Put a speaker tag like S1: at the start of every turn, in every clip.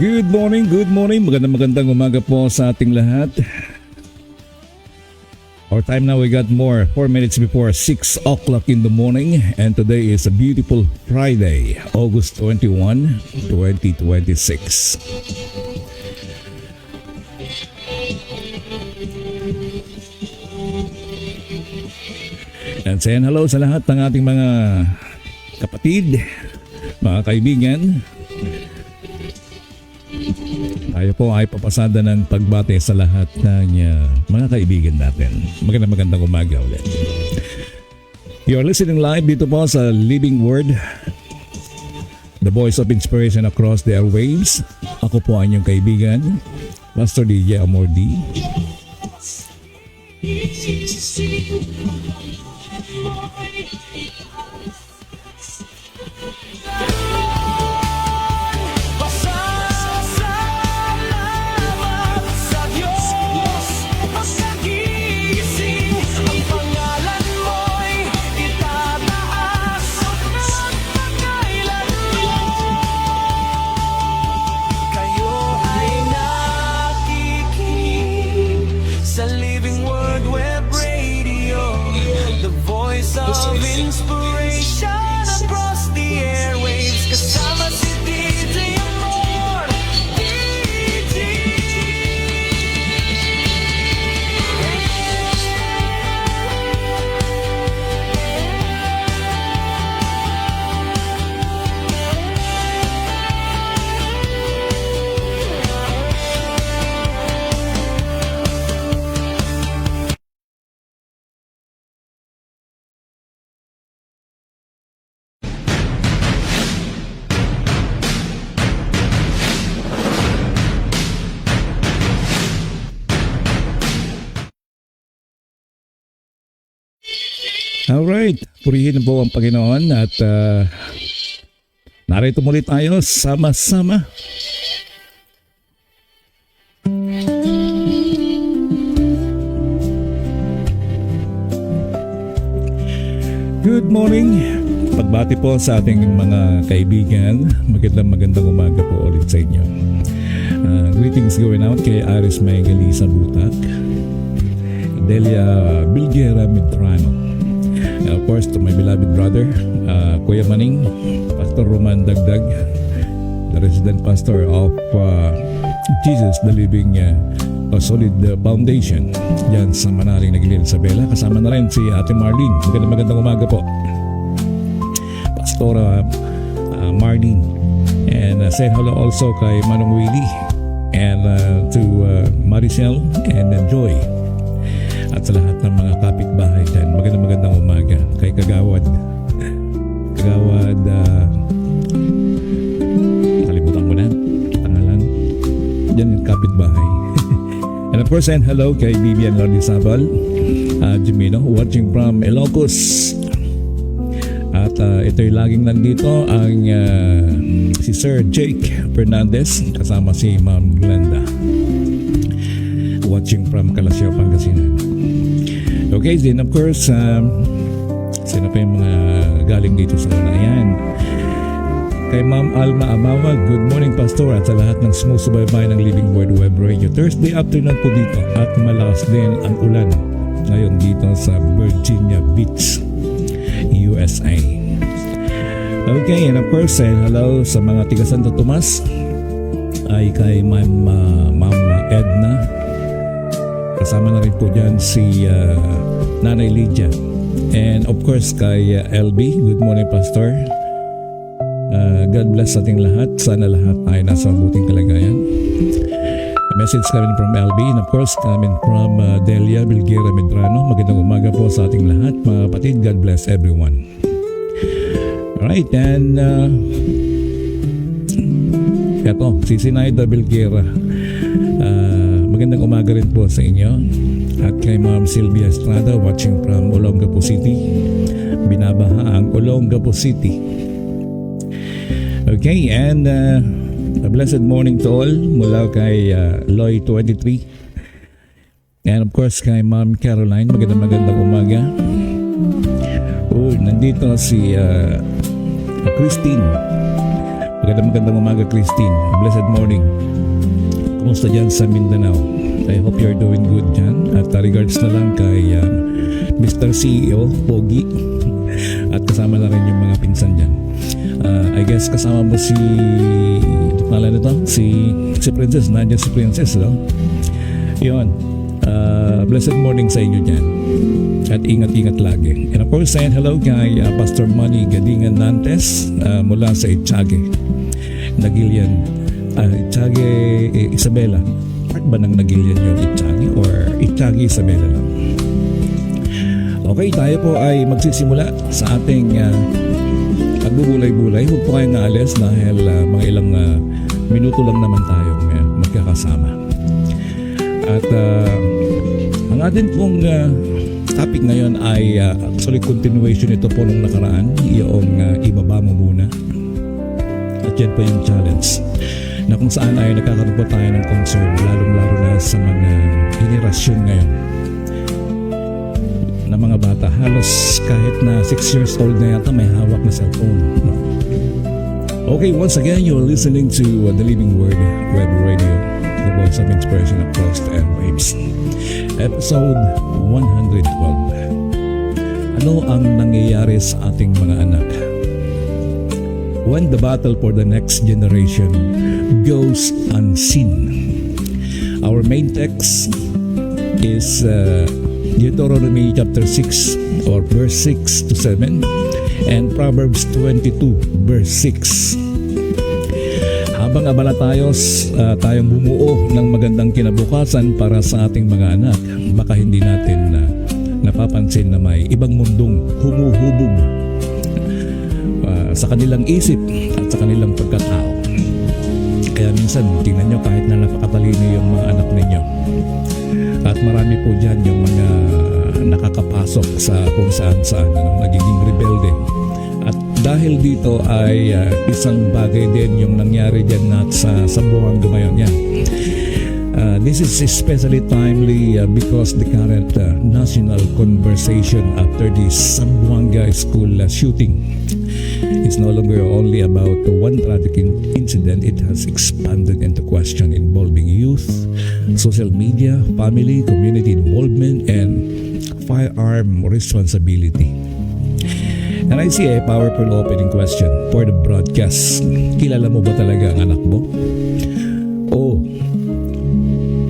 S1: Good morning. Magandang umaga po sa ating lahat. Our time now, we got 4 minutes before 6 o'clock in the morning. And today is a beautiful Friday, August 21, 2026. And saying hello sa lahat ng ating mga kapatid, mga kaibigan. Tayo po ay papasada ng pagbate sa lahat ng mga kaibigan natin. Magandang umaga ulit. You're listening live dito po sa Living Word, the voice of inspiration across the airwaves. Ako po ang inyong kaibigan, Pastor DJ Amordi. Alright, purihin po ang Panginoon at narito muli tayo sama-sama. Good morning. Pagbati po sa ating mga kaibigan. Magandang umaga po ulit sa inyo. Greetings going out kay Aris May Galisa Butak, Delia Bilguera Medrano. Of course, to my beloved brother, Kuya Maning, Pastor Roman Dagdag, the resident pastor of Jesus, the Living Solid Foundation, yan sa Manaling Nagilid Isabela. Kasama na rin si Ate Marlene. Magandang umaga po, Pastora Marlene. And say hello also kay Manong Willie and to Maricel and Joy. At sa lahat ng mga kapitbahay dyan, magandang umaga kay Kagawad, kalimutan ko na tangalan dyan yung kapitbahay. And of course, and hello kay Vivian Lordizabal Jimino, watching from Ilocos. At ito'y laging nandito ang si Sir Jake Fernandez kasama si Ma'am Glenda, watching from Calasio, Pangasinan. Okay, then of course, sino pa yung mga galing dito sa una? Ayan. Kay Ma'am Alma Amawa, good morning Pastor, at sa lahat ng sumusubaybay ng Living Word Web Radio. Thursday afternoon po dito at malakas din ang ulan ngayon dito sa Virginia Beach, USA. Okay, and of course, hello sa mga tiga Santo Tomas, ay kay Ma'am Edna. Kasama na rin po dyan si Nanay Lydia. And of course kay LB, good morning Pastor. God bless ating lahat. Sana lahat ay nasa mabuting kalagayan. A message coming from LB and of course coming from Delia Bilguera Medrano. Magandang umaga po sa ating lahat mga kapatid. God bless everyone. Alright, and eto, si Sinaida Bilguera. Magandang umaga rin po sa inyo. At kay Ma'am Sylvia Estrada, watching from Olongapo City. Binabaha ang Olongapo City. Okay, and a blessed morning to all mula kay Loy 23. And of course kay Ma'am Caroline, magandang umaga. Nandito si Christine Magandang umaga, Christine. Blessed morning. Kumusta dyan sa Mindanao? I hope you're doing good dyan. At regards na lang kay Mr. CEO, Pogi. At kasama na rin yung mga pinsan dyan. I guess kasama mo si si Princess. Nandiyan si Princess, no? Yun. Blessed morning sa inyo dyan. At ingat-ingat lagi. And of course, saying hello kay Pastor Manny Gadingan Nantes mula sa Itiague, Nagilian. Itiague, Isabela. Part ba ng Nagilian yung Itiague or Itiague, Isabela lang? Okay, tayo po ay magsisimula sa ating pagbubulay-bulay. Huwag po kayong naalis dahil mga ilang minuto lang naman tayo magkakasama. At ang atin pong topic ngayon ay actually continuation ito po nung nakaraan, yung ibaba mo muna. At yan po yung challenge na kung saan ay nakakaroon po tayo ng concern, lalong-lalo na sa mga henerasyon ngayon na mga bata. Halos kahit na 6 years old na yata may hawak na cellphone, no? Okay, once again, you're listening to The Living Word Web Radio, the voice of inspiration across the airwaves. Episode 112. Ano ang nangyayari sa ating mga anak when the battle for the next generation goes unseen? Our main text is Deuteronomy chapter 6 or verse 6 to 7 and Proverbs 22 verse 6. Habang abala tayong bumuo ng magandang kinabukasan para sa ating mga anak, baka hindi natin napapansin na may ibang mundong humuhubog sa kanilang isip at sa kanilang pagkatao. Kaya minsan, tingnan nyo kahit na napakatalino yung mga anak ninyo. At marami po dyan yung mga nakakapasok sa kung saan nagiging rebelde. At dahil dito ay isang bagay din yung nangyari dyan sa buwang gumayon yan. This is especially timely because the current national conversation after the Zamboanga school shooting is no longer only about one tragic incident. It has expanded into question involving youth, social media, family, community involvement, and firearm responsibility. And I see a powerful opening question for the broadcast. Kilala mo ba talaga ang anak mo? O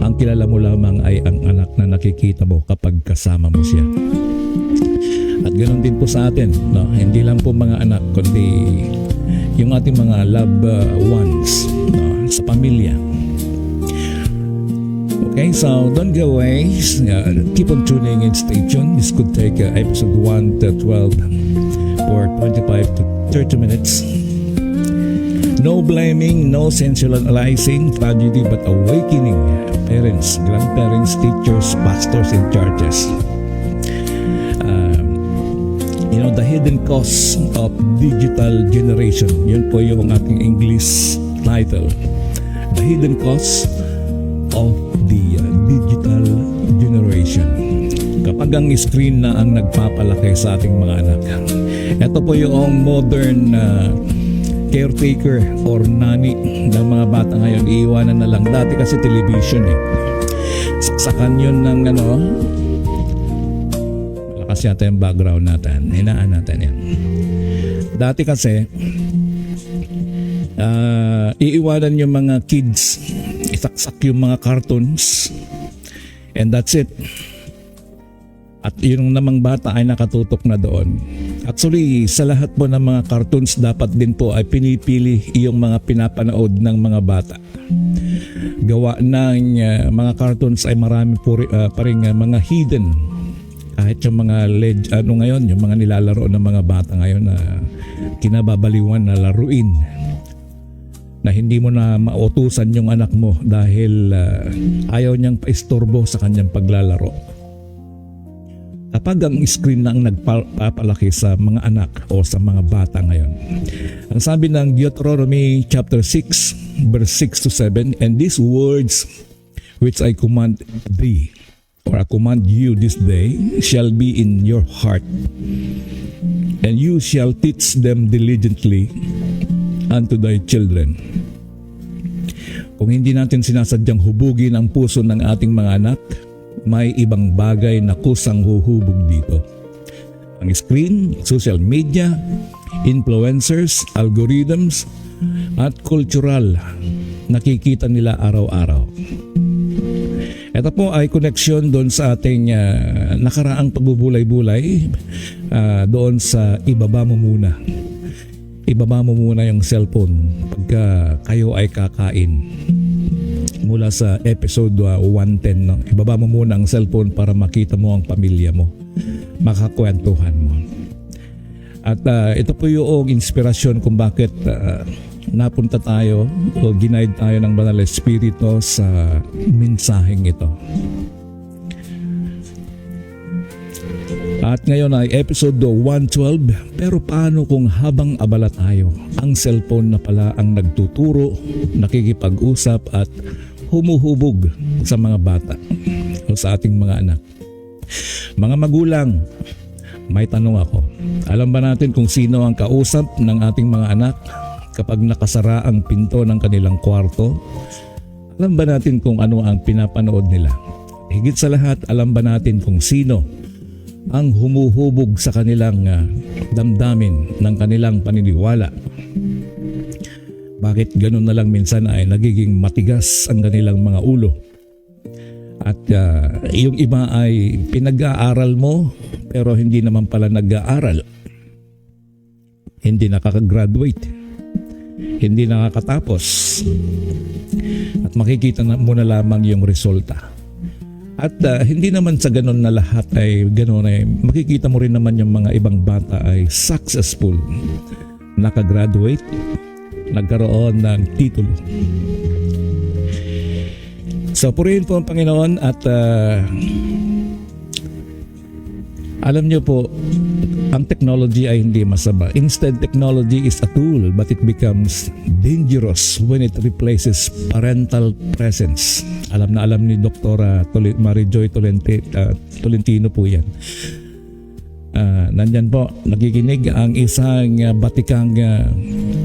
S1: ang kilala mo lamang ay ang anak na nakikita mo kapag kasama mo siya? At ganoon din po sa atin, no? Hindi lang po mga anak, kundi yung ating mga loved ones, no? Sa pamilya. Okay, so don't go away. Keep on tuning in, stay tuned. This could take episode 1 to 12 for 25 to 30 minutes. No blaming, no sensationalizing tragedy, but awakening parents, grandparents, teachers, pastors, and churches. The hidden cost of digital generation. Yun po yung aking English title. The hidden cost of the digital generation. Kapag ang screen na ang nagpapalaki sa ating mga anak. Ito po yung modern caretaker or nanny ng mga bata ngayon. Iiwanan na lang. Dati kasi television saksakan yun ng malakas yata yung background natin. Hinaan natin yan. Dati kasi iiwanan yung mga kids, isaksak yung mga cartoons, and that's it. At yung namang bata ay nakatutok na doon. Actually, sa lahat po ng mga cartoons, dapat din po ay pinipili yung mga pinapanood ng mga bata. Gawa ng mga cartoons ay marami po pa rin mga hidden. Kahit yung mga ngayon, yung mga nilalaro ng mga bata ngayon na kinababaliwan na laruin, na hindi mo na mautusan yung anak mo dahil ayaw niyang paistorbo sa kanyang paglalaro. Kapag ang screen na ang nagpapalaki sa mga anak o sa mga bata ngayon. Ang sabi ng Deuteronomy chapter 6 verse 6 to 7, and these words which I command thee, or I command you this day, shall be in your heart, and you shall teach them diligently unto thy children. Kung hindi natin sinasadyang hubugin ang puso ng ating mga anak, may ibang bagay na kusang huhubog dito. Ang screen, social media, influencers, algorithms, at cultural nakikita nila araw-araw. Ito po ay koneksyon doon sa ating nakaraang pagbubulay-bulay doon sa ibaba mo muna. Ibaba mo muna yung cellphone pagka kayo ay kakain. Mula sa episode 110, no? Ibaba mo muna ang cellphone para makita mo ang pamilya mo. Makakwentuhan mo. At ito po yung inspirasyon kung bakit napunta tayo o ginaid tayo ng Banal Espiritu sa mensaheng ito. At ngayon ay episode 112, pero paano kung habang abala tayo, ang cellphone na pala ang nagtuturo, nakikipag-usap at humuhubog sa mga bata o sa ating mga anak. Mga magulang, may tanong ako. Alam ba natin kung sino ang kausap ng ating mga anak kapag nakasara ang pinto ng kanilang kwarto? Alam ba natin kung ano ang pinapanood nila? Higit sa lahat, alam ba natin kung sino ang humuhubog sa kanilang damdamin ng kanilang paniniwala? Bakit ganun na lang minsan ay nagiging matigas ang kanilang mga ulo? At yung iba ay pinag-aaral mo pero hindi naman pala nag-aaral. Hindi nakaka-graduate. Hindi nakakatapos. At makikita mo na lamang yung resulta. At hindi naman sa ganun na lahat ay ganun ay makikita mo rin naman yung mga ibang bata ay successful. Nakagraduate, nagkaroon ng titulo. So purihin po ang Panginoon at alam niyo po, ang technology ay hindi masama. Instead, technology is a tool but it becomes dangerous when it replaces parental presence. Alam na alam ni Dr. Marijoy Tolentino po yan. Nandyan po, nakikinig ang isang batikang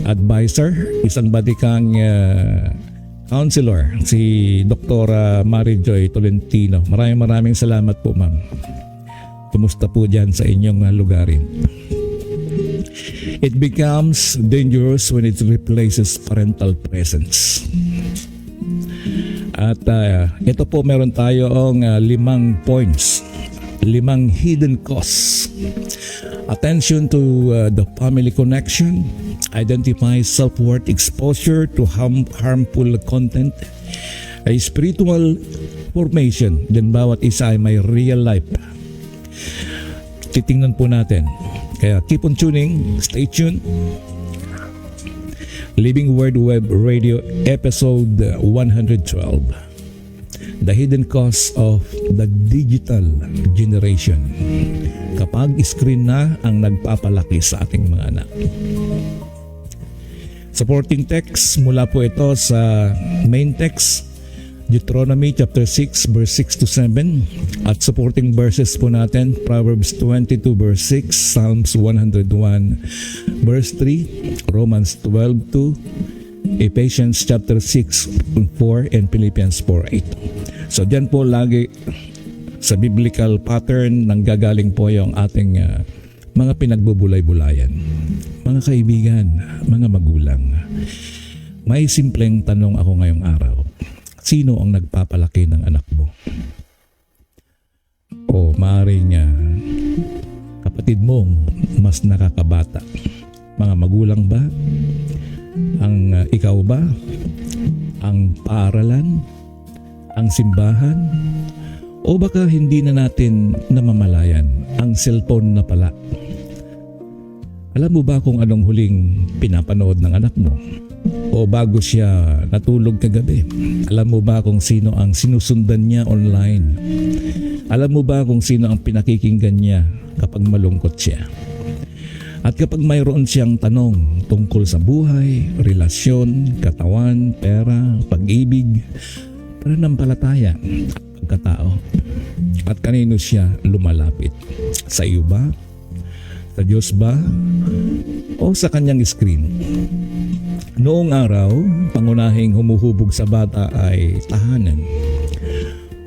S1: advisor, isang batikang counselor, si Dr. Marijoy Tolentino. Maraming salamat po, ma'am. Kumusta po dyan sa inyong lugarin? It becomes dangerous when it replaces parental presence. At ito po meron tayong 5 points. 5 hidden costs. Attention to the family connection. Identify self-worth exposure to harmful content. A spiritual formation. Then bawat isa ay may real life. Titingnan po natin. Kaya keep on tuning. Stay tuned. Living Word Web Radio episode 112. The hidden cost of the digital generation. Kapag screen na ang nagpapalaki sa ating mga anak. Supporting text mula po ito sa main text, Deuteronomy chapter 6 verse 6 to 7, at supporting verses po natin, Proverbs 22 verse 6, Psalms 101 verse 3, Romans 12:2, Ephesians chapter 6:4, and Philippians 4:8. So diyan po lagi sa biblical pattern nanggagaling po yung ating mga pinagbubulay-bulayan. Mga kaibigan, mga magulang, may simpleng tanong ako ngayong araw. Sino ang nagpapalaki ng anak mo? O maaaring kapatid mong mas nakakabata? Mga magulang ba? Ang ikaw ba? Ang paaralan? Ang simbahan? O baka hindi na natin namamalayan ang cellphone na pala? Alam mo ba kung anong huling pinapanood ng anak mo? O bago siya natulog kagabi? Alam mo ba kung sino ang sinusundan niya online? Alam mo ba kung sino ang pinakikinggan niya kapag malungkot siya? At kapag mayroon siyang tanong tungkol sa buhay, relasyon, katawan, pera, pag-ibig, pananampalataya, pagkatao, at kanino siya lumalapit? Sa iyo ba? Sa Diyos ba o sa kanyang screen? Noong araw, pangunahing humuhubog sa bata ay tahanan,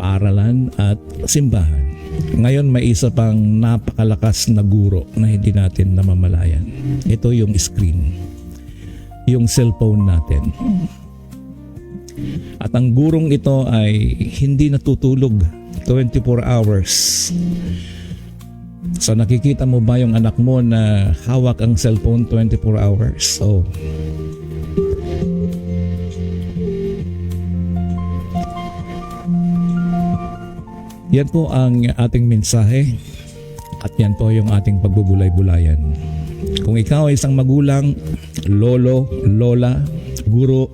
S1: paaralan at simbahan. Ngayon may isa pang napakalakas na guro na hindi natin namamalayan. Ito yung screen, yung cellphone natin. At ang gurong ito ay hindi natutulog 24 hours. So nakikita mo ba yung anak mo na hawak ang cellphone 24 hours? So yan po ang ating mensahe at yan po yung ating pagbubulay-bulayan. Kung ikaw ay isang magulang, lolo, lola, guro,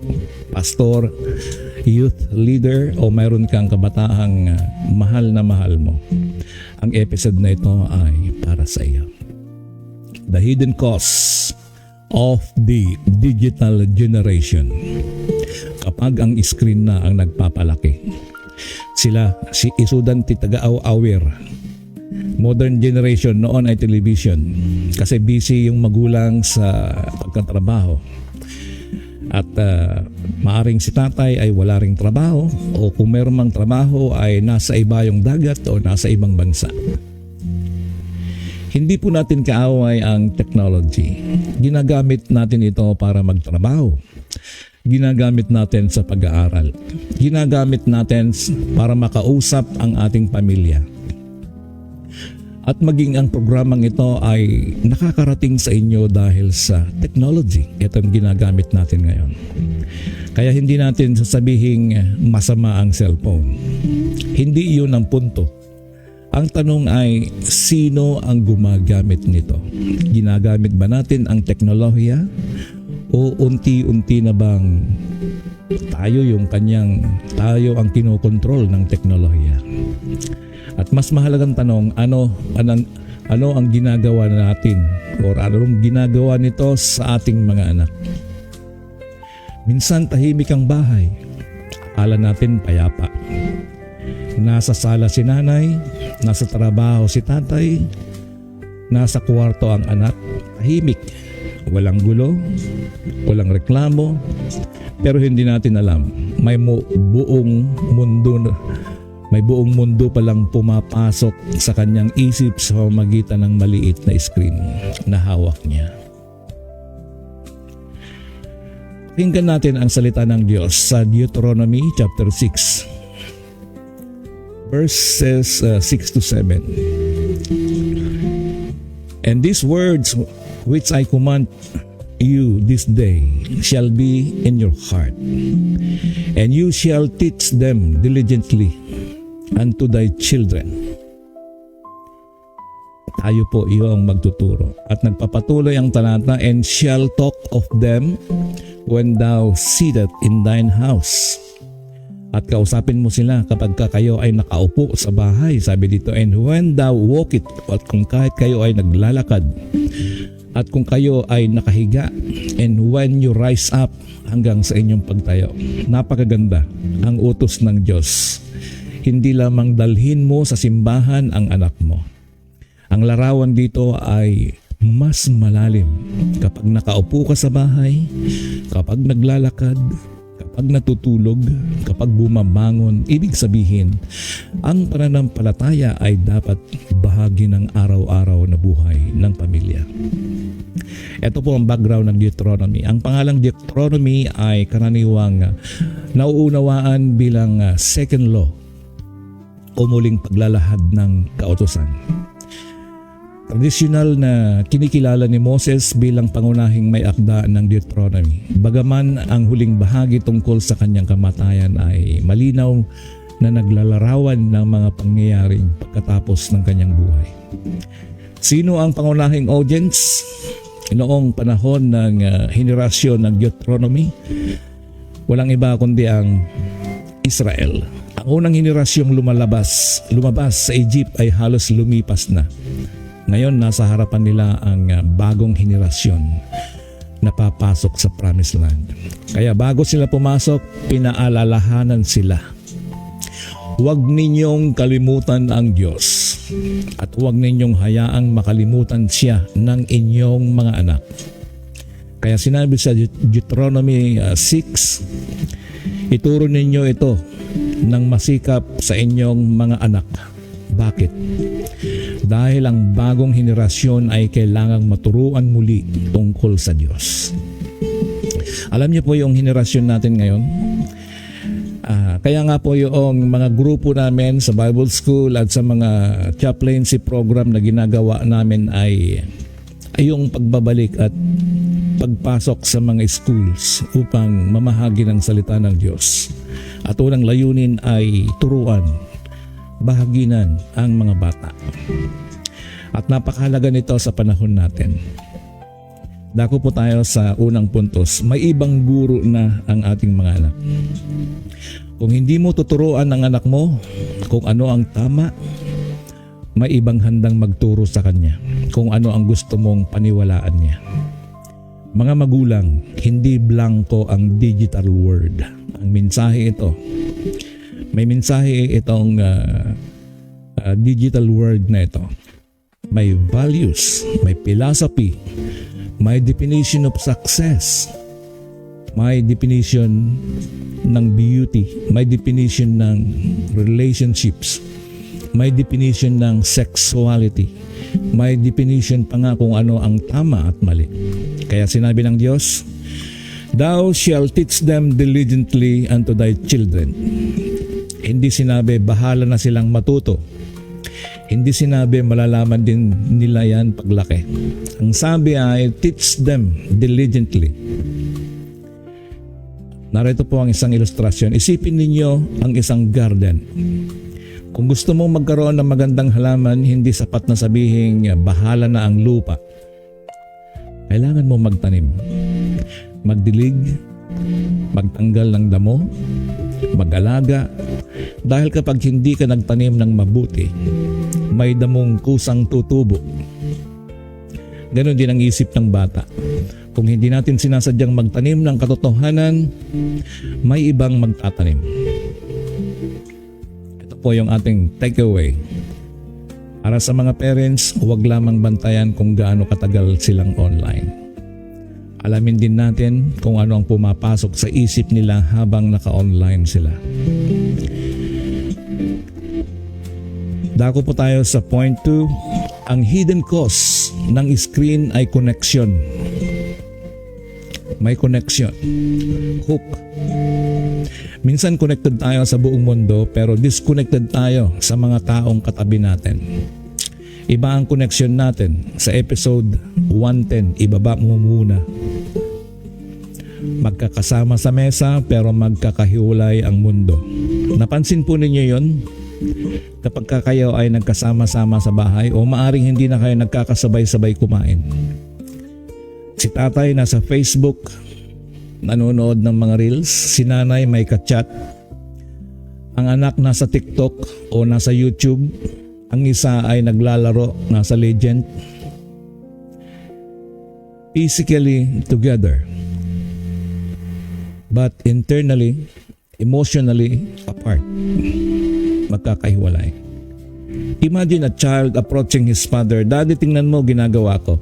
S1: pastor, youth leader o mayroon kang kabataang mahal na mahal mo, ang episode na ito ay para sa iyo. The hidden cost of the digital generation. Kapag ang screen na ang nagpapalaki, sila si isudan ti taga-aw-awir. Modern generation noon ay television kasi busy yung magulang sa pagkatrabaho. At maaring si tatay ay wala ring trabaho o kung meron mang trabaho ay nasa ibayong dagat o nasa ibang bansa. Hindi po natin kaaway ang technology. Ginagamit natin ito para magtrabaho. Ginagamit natin sa pag-aaral. Ginagamit natin para makausap ang ating pamilya. At maging ang programang ito ay nakakarating sa inyo dahil sa technology. Ito ang ginagamit natin ngayon. Kaya hindi natin sasabihing masama ang cellphone. Hindi iyon ang punto. Ang tanong ay, sino ang gumagamit nito? Ginagamit ba natin ang teknolohiya? O unti-unti na bang tayo ang kinokontrol ng teknolohiya? At mas mahalagang tanong, ano ang ginagawa natin o anong ginagawa nito sa ating mga anak? Minsan tahimik ang bahay, akala natin payapa. Nasa sala si nanay, nasa trabaho si tatay, nasa kwarto ang anak, tahimik. Walang gulo, walang reklamo, pero hindi natin alam. May buong mundo palang pumapasok sa kanyang isip sa pamamagitan ng maliit na screen na hawak niya. Pakinggan natin ang salita ng Diyos sa Deuteronomy chapter 6, verses 6 to 7. And these words which I command you this day shall be in your heart, and you shall teach them diligently unto thy children. Tayo po iyong magtuturo. At nagpapatuloy ang talata, and shall talk of them when thou sittest in thine house. At kausapin mo sila kapag kayo ay nakaupo sa bahay. Sabi dito, and when thou walkest, at kung kahit kayo ay naglalakad, at kung kayo ay nakahiga, and when you rise up, hanggang sa inyong pagtayo. Napakaganda ang utos ng Diyos. Hindi lamang dalhin mo sa simbahan ang anak mo. Ang larawan dito ay mas malalim. Kapag nakaupo ka sa bahay, kapag naglalakad, kapag natutulog, kapag bumabangon, ibig sabihin, ang pananampalataya ay dapat bahagi ng araw-araw na buhay ng pamilya. Ito po ang background ng Deuteronomy. Ang pangalang Deuteronomy ay karaniwang nauunawaan bilang second law o muling paglalahad ng kautusan. Tradisyonal na kinikilala ni Moses bilang pangunahing may akda ng Deuteronomy. Bagaman ang huling bahagi tungkol sa kanyang kamatayan ay malinaw na naglalarawan ng mga pangyayaring pagkatapos ng kanyang buhay. Sino ang pangunahing audience? Noong panahon ng henerasyon ng Deuteronomy, walang iba kundi ang Israel. Ang unang henerasyong lumabas sa Egypt ay halos lumipas na. Ngayon, nasa harapan nila ang bagong henerasyon na papasok sa Promised Land. Kaya bago sila pumasok, pinaalalahanan sila. Huwag ninyong kalimutan ang Diyos. at huwag ninyong hayaang makalimutan siya ng inyong mga anak. Kaya sinabi sa Deuteronomy 6, ituro ninyo ito ng masikap sa inyong mga anak. Bakit? Dahil ang bagong henerasyon ay kailangang maturuan muli tungkol sa Diyos. Alam niyo po yung henerasyon natin ngayon, kaya nga po yung mga grupo namin sa Bible School at sa mga chaplaincy program na ginagawa namin ay yung pagbabalik at pagpasok sa mga schools upang mamahagi ng salita ng Diyos. At unang layunin ay turuan, bahaginan ang mga bata. At napakahalaga nito sa panahon natin. Dako po tayo sa unang puntos. May ibang guro na ang ating mga anak. Kung hindi mo tuturuan ang anak mo kung ano ang tama, may ibang handang magturo sa kanya kung ano ang gusto mong paniwalaan niya. Mga magulang, hindi blanco ang digital world. Ang mensahe ito, may mensahe itong digital world na ito. May values, may philosophy, may definition of success, may definition ng beauty, may definition ng relationships, may definition ng sexuality, may definition pa nga kung ano ang tama at mali. Kaya sinabi ng Diyos, "Thou shalt teach them diligently unto thy children." Hindi sinabi bahala na silang matuto. Hindi sinabi malalaman din nila yan paglaki. Ang sabi ay teach them diligently. Narito po ang isang ilustrasyon. Isipin ninyo ang isang garden. Kung gusto mong magkaroon ng magandang halaman, hindi sapat na sabihin bahala na ang lupa. Kailangan mo magtanim, magdilig, magtanggal ng damo, mag-alaga. Dahil kapag hindi ka nagtanim ng mabuti, may damong kusang tutubo. Ganon din ang isip ng bata. Kung hindi natin sinasadyang magtanim ng katotohanan, may ibang magtatanim. Ito po yung ating takeaway. Para sa mga parents, huwag lamang bantayan kung gaano katagal silang online. Alamin din natin kung ano ang pumapasok sa isip nila habang naka-online sila. Dako po tayo sa point 2. Ang hidden cost ng screen ay connection. May connection. Hook. Minsan connected tayo sa buong mundo pero disconnected tayo sa mga taong katabi natin. Iba ang connection natin. Sa episode 110, ibaba mo muna. Magkakasama sa mesa pero magkakahiwalay ang mundo. Napansin po ninyo yon? Kapag kayo ay nagkasama-sama sa bahay o maaring hindi na kayo nagkakasabay-sabay kumain. Si tatay nasa Facebook, nanonood ng mga reels. Si nanay may ka-chat. Ang anak nasa TikTok o nasa YouTube. Ang isa ay naglalaro, nasa Legend. Physically together, but internally, emotionally apart. Magkakahiwalay. Imagine a child approaching his father. Daddy, tingnan mo ginagawa ko.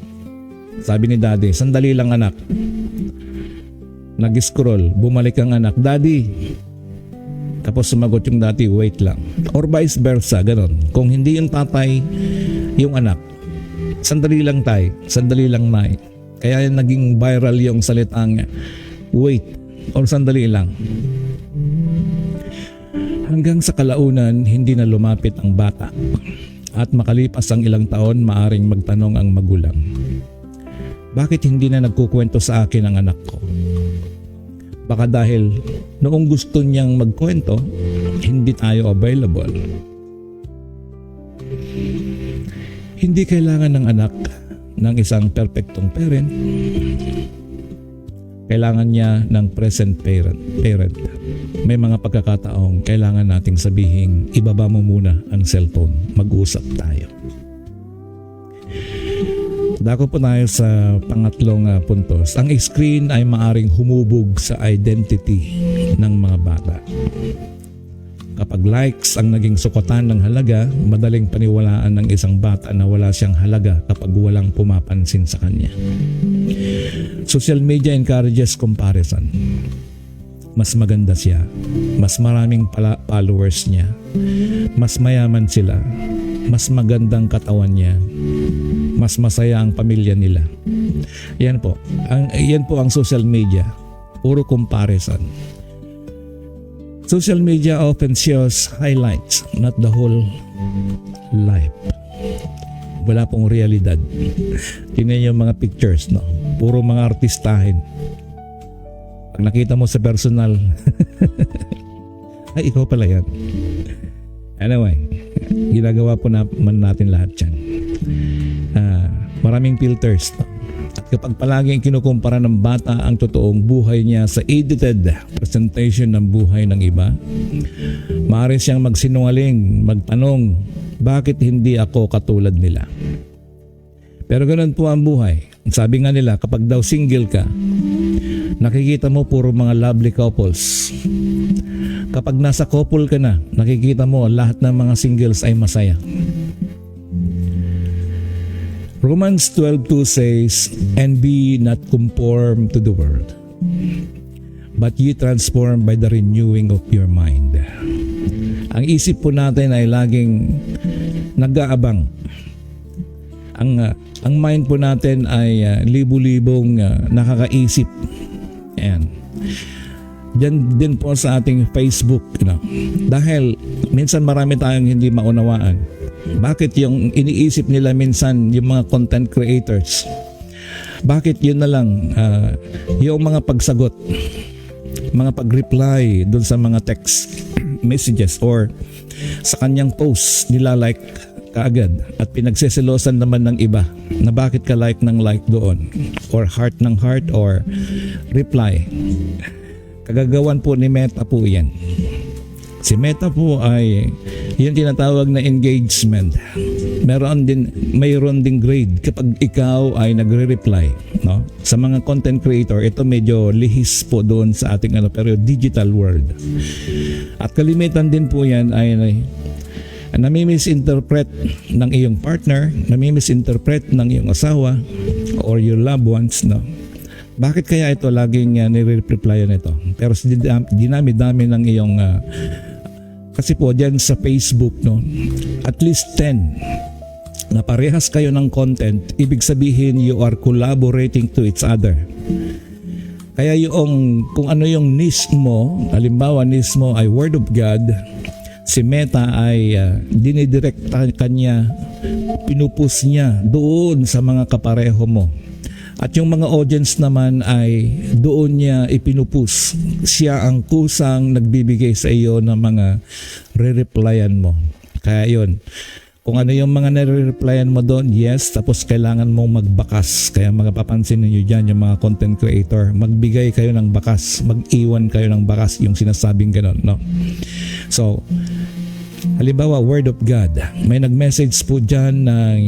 S1: Sabi ni daddy, sandali lang anak. Nag-scroll, bumalik ang anak, daddy. Tapos sumagot yung daddy, wait lang. Or vice versa, ganon. Kung hindi yung tatay, yung anak. Sandali lang tay, sandali lang nay. Kaya naging viral yung salitang wait or sandali lang. Hanggang sa kalaunan, hindi na lumapit ang bata. At makalipas ang ilang taon, maaring magtanong ang magulang, bakit hindi na nagkukwento sa akin ang anak ko? Baka dahil noong gusto niyang magkwento, hindi tayo available. Hindi kailangan ng anak ng isang perfectong parent. Kailangan niya ng present parent. May mga pagkakataong kailangan nating sabihin, ibaba mo muna ang cellphone, mag-usap tayo. Dako po tayo sa pangatlong puntos. Ang screen ay maaring humubog sa identity ng mga bata. Kapag likes ang naging sukotan ng halaga, madaling paniwalaan ng isang bata na wala siyang halaga kapag walang pumapansin sa kanya. Social media encourages comparison. Mas maganda siya, mas maraming followers niya, mas mayaman sila, mas magandang katawan niya, mas masaya ang pamilya nila. Yan po ang social media, puro comparison. Social media often shows highlights, not the whole life. Wala pong realidad. Tingnan yung mga pictures, no? Puro mga artistahin. Pag nakita mo sa personal, ay ikaw pala yan. Anyway, ginagawa po naman natin lahat yan. Maraming filters, no? At kapag palaging kinukumpara ng bata ang totoong buhay niya sa edited presentation ng buhay ng iba, maaari siyang magsinungaling, magtanong, bakit hindi ako katulad nila? Pero ganun po ang buhay. Sabi nga nila, kapag daw single ka, nakikita mo puro mga lovely couples. Kapag nasa couple ka na, nakikita mo lahat ng mga singles ay masaya. Romans 12:2 says, "And be not conformed to the world, but ye transformed by the renewing of your mind." Ang isip po natin ay laging nag-aabang. Ang mind po natin ay libu-libong nakakaisip. Ayan. Diyan din po sa ating Facebook, dahil minsan marami tayong hindi maunawaan. Bakit yung iniisip nila minsan yung mga content creators? Bakit yun na lang yung mga pagsagot, mga pag-reply dun sa mga text messages or sa kanyang post nilalike kaagad at pinagseselosan naman ng iba na bakit ka like ng like doon or heart ng heart or reply. Kagagawan po ni Meta po yan. Si Meta po ay yung tinatawag na engagement. Mayroon ding grade kapag ikaw ay nagre-reply, no? Sa mga content creator, ito medyo lihis po doon sa ating pero digital world. At kalimitan din po yan ay nami-misinterpret ng iyong partner, nami-misinterpret ng iyong asawa or your loved ones, no? Bakit kaya ito laging nire-replyan ito? Pero dinami-dami ng iyong kasi po dyan sa Facebook, no, at least 10 na parehas kayo ng content, ibig sabihin you are collaborating to each other. Kaya yung kung ano yung niche mo, halimbawa niche mo ay Word of God, si Meta ay dinidirekta kanya, pinupus niya doon sa mga kapareho mo. At yung mga audience naman ay doon niya ipinupus. Siya ang kusang nagbibigay sa iyo ng mga re-replyan mo. Kaya yun, kung ano yung mga nare-replyan mo doon, yes, tapos kailangan mong magbakas. Kaya mapapansin niyo dyan yung mga content creator, magbigay kayo ng bakas, mag-iwan kayo ng bakas, yung sinasabing gano'n, no? So, halimbawa, Word of God. May nag-message po dyan ng